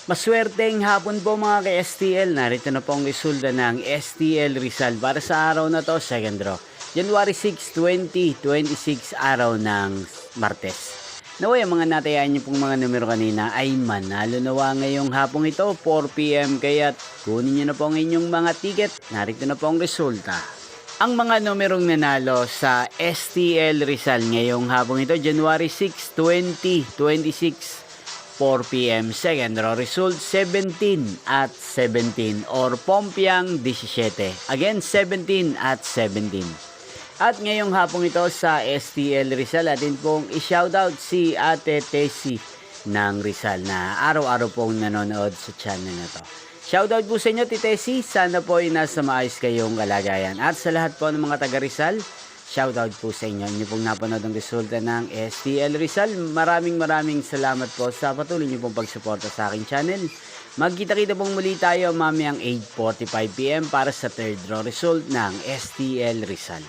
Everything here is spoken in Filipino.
Maswerteng hapon po mga ka-STL. Narito na po ang resulta ng STL Rizal para sa araw na to, second draw. January 6, 2026, araw ng Martes. Naway, ang mga natayaan niyo pong mga numero kanina ay manalo nawa ngayong hapong ito, 4 PM. Kaya kunin niyo na po ang inyong mga ticket. Narito na po ang resulta. Ang mga numerong nanalo sa STL Rizal ngayong hapong ito, January 6, 2026, 4 PM. Second draw result 17 at 17 or Pompiang 17. Again, 17 at 17. At ngayong hapong ito sa STL Rizal, atin pong i-shoutout si Ate Tessie ng Rizal na araw-araw pong nanonood sa channel na to. Shoutout po sa inyo, Tite Tessie. Sana po ay nasa maayos kayong kalagayan. At sa lahat po ng mga taga Rizal, shoutout po sa inyo. Inyo pong napanood ang resulta ng STL Rizal. Maraming salamat po sa patuloy niyo pong pagsuporta sa aking channel. Magkita-kita pong muli tayo mamayang 8:45 PM para sa third draw result ng STL Rizal.